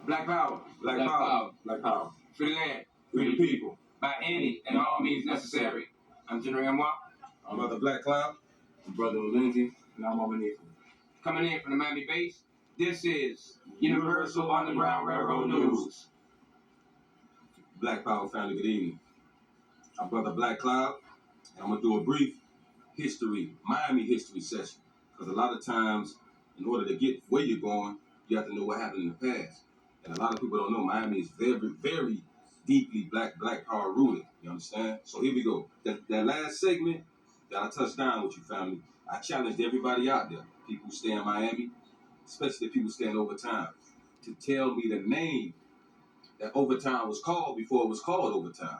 Black Power. Black Power. Black Power. Free the land. Free the people. By any and all means necessary. I'm General Amwa. I'm Brother Black Cloud. I'm Brother Lindsay. And I'm Mama Nathan. Coming in from the Miami base, this is Universal Underground Railroad News. Black Power family, good evening. I'm Brother Black Cloud, and I'm going to do a brief Miami history session. Because a lot of times, in order to get where you're going, you have to know what happened in the past. And a lot of people don't know Miami is very, very deeply black power rooted. You understand? So here we go. That last segment that I touched down with you, family, I challenged everybody out there, people who stay in Miami, especially the people staying Overtime, to tell me the name that Overtime was called before it was called Overtime.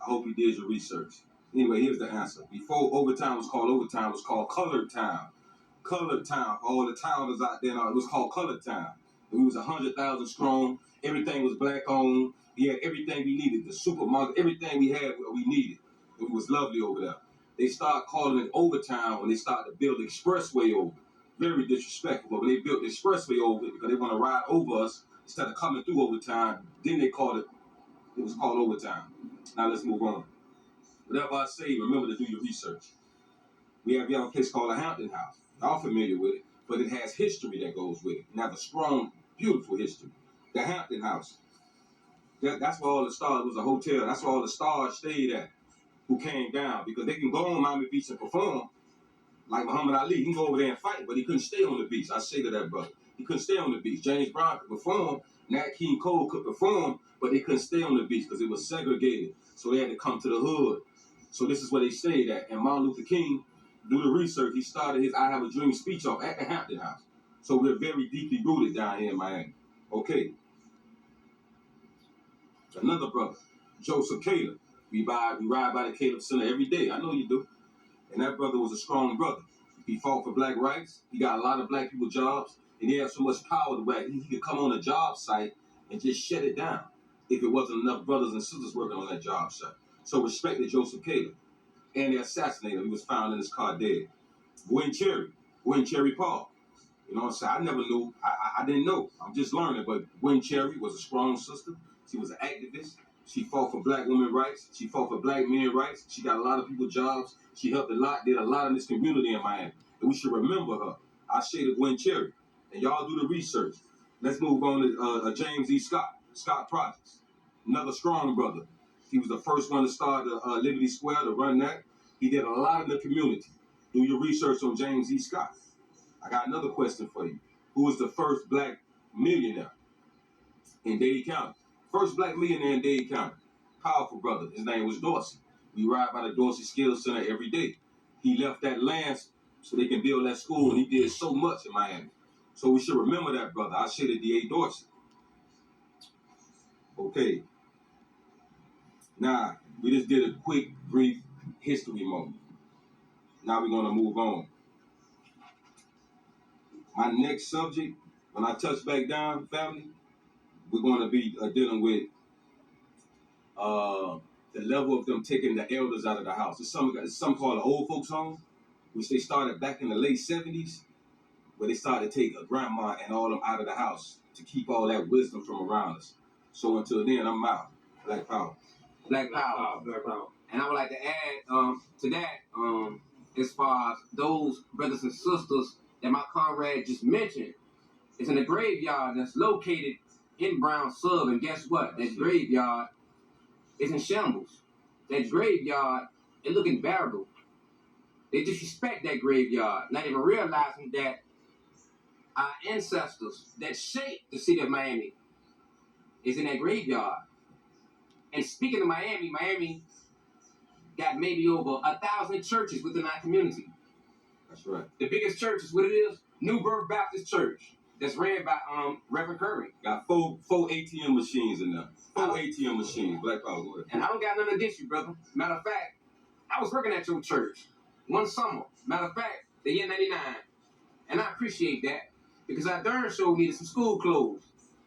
I hope you did your research. Anyway, here's the answer. Before Overtime was called Colored Town. Colored Town. All the towners out there, it was called Colored Town. We was 100,000 strong. Everything was black owned. We had everything we needed. The supermarket, everything we had, we needed. It was lovely over there. They started calling it Overtown when they started to build the expressway over. Very disrespectful. But when they built the expressway over it because they want to ride over us instead of coming through Overtime, then they called it was called Overtown. Now let's move on. Whatever I say, remember to do your research. We have a place called the Hampton House. Y'all familiar with it, but it has history that goes with it. And have a strong, beautiful history. The Hampton House. That's where all the stars, it was a hotel. That's where all the stars stayed at who came down. Because they can go on Miami Beach and perform. Like Muhammad Ali, he can go over there and fight, but he couldn't stay on the beach. I say to that brother, he couldn't stay on the beach. James Brown could perform. Nat King Cole could perform, but they couldn't stay on the beach because it was segregated. So they had to come to the hood. So this is where they stayed at. And Martin Luther King, do the research, he started his I Have a Dream speech off at the Hampton House. So we're very deeply rooted down here in Miami. Okay. Another brother, Joseph Caleb. We ride by the Caleb Center every day. I know you do. And that brother was a strong brother. He fought for black rights. He got a lot of black people jobs. And he had so much power that he could come on a job site and just shut it down if it wasn't enough brothers and sisters working on that job site. So respect to Joseph Caleb. And they assassinated him. He was found in his car dead. Gwen Cherry Paul. You know what I'm saying? I never knew. I didn't know. I'm just learning. But Gwen Cherry was a strong sister. She was an activist. She fought for black women's rights. She fought for black men's rights. She got a lot of people jobs. She helped a lot, did a lot in this community in Miami. And we should remember her. I say to Gwen Cherry. And y'all do the research. Let's move on to James E. Scott Projects. Another strong brother. He was the first one to start Liberty Square, to run that. He did a lot in the community. Do your research on James E. Scott. I got another question for you. Who was the first black millionaire in Dade County? First black millionaire in Dade County. Powerful brother. His name was Dorsey. We ride by the Dorsey Skills Center every day. He left that land so they can build that school, and he did so much in Miami. So we should remember that brother. I say to D.A. Dorsey. Okay. Now, we just did a quick, brief history moment. Now we're going to move on. My next subject, when I touch back down, family, we're going to be dealing with the level of them taking the elders out of the house. It's something called an old folks home, which they started back in the late 70s, where they started to take a grandma and all them out of the house to keep all that wisdom from around us. So until then, I'm out. Black Power. Black Power. Black Power. And I would like to add to that, as far as those brothers and sisters that my comrade just mentioned, it's in the graveyard that's located in Brown Sub. And guess what? That graveyard is in shambles. That graveyard is looking bearable. They disrespect that graveyard, not even realizing that our ancestors that shaped the city of Miami is in that graveyard. And speaking of Miami got maybe over 1,000 churches within our community. That's right. The biggest church is what it is, New Birth Baptist Church, that's ran by Reverend Curry. Got four ATM machines in there. 4 ATM machines. Black Power, go ahead. And I don't got nothing against you, brother. Matter of fact, I was working at your church one summer. Matter of fact, the year 99. And I appreciate that because I darn sure needed some school clothes.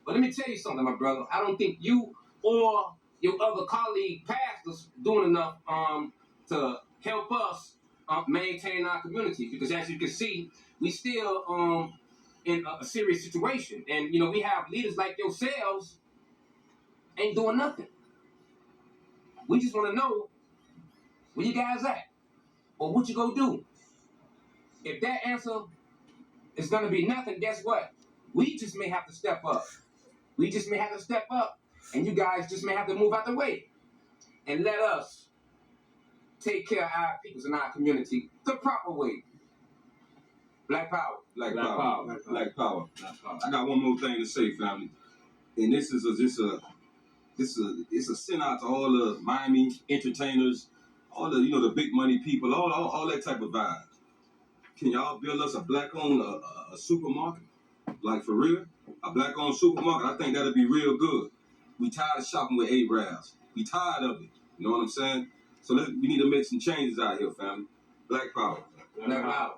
But let me tell you something, my brother. I don't think you or your other colleague pastors doing enough to help us maintain our community. Because as you can see, we still in a serious situation. And, you know, we have leaders like yourselves ain't doing nothing. We just want to know where you guys at or what you go do. If that answer is going to be nothing, guess what? We just may have to step up. We just may have to step up, and you guys just may have to move out the way and let us take care of our peoples in our community the proper way. Black power. Black Black power. power. Black power. Black power. I got one more thing to say, family. And this is a send out to all the Miami entertainers, all the the big money people, all that type of vibe. Can y'all build us a black-owned a supermarket? Like for real? A black-owned supermarket? I think that'd be real good. We tired of shopping with Arabs. We tired of it. You know what I'm saying? So we need to make some changes out here, family. Black power. Black power.